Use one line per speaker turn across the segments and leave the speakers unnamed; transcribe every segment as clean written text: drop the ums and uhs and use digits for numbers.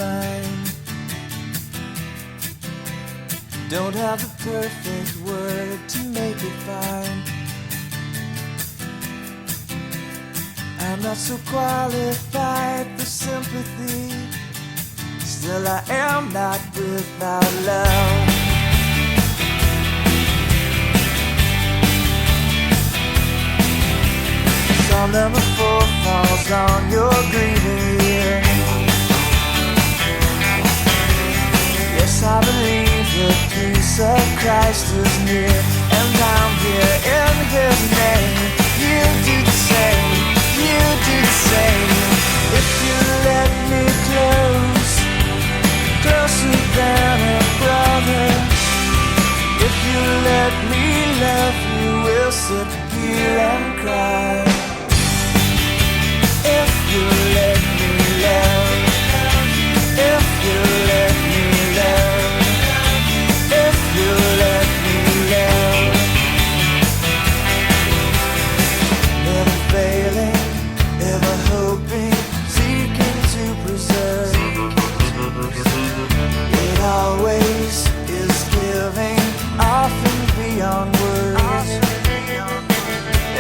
mind. Don't have the perfect word to make it fine. I'm not so qualified for sympathy. Still I am not without love. Psalm number 4 falls on your grieving ear. Yes, I believe the peace of Christ is near, and I'm here in His name. You do the same, you do the same. If you let me close, closer than a brother. If you let me love you, we'll sit here and cry. If you let me love, if you let me love, if you let me love. Never failing, ever hoping, seeking to preserve. It always is giving, often beyond words.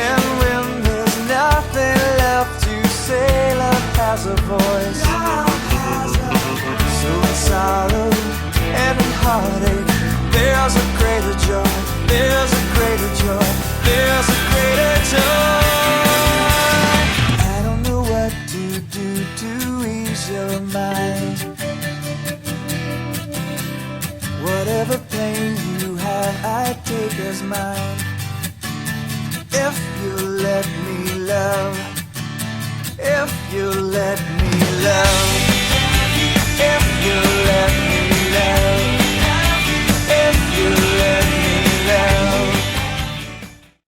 And when there's nothing left to say, love has a voice. So in sorrow and in heartache, there's a greater joy, there's a greater joy, there's a greater joy. I don't know what to do to ease your mind. Whatever pain you have, I take as mine. If you let me love, if you let me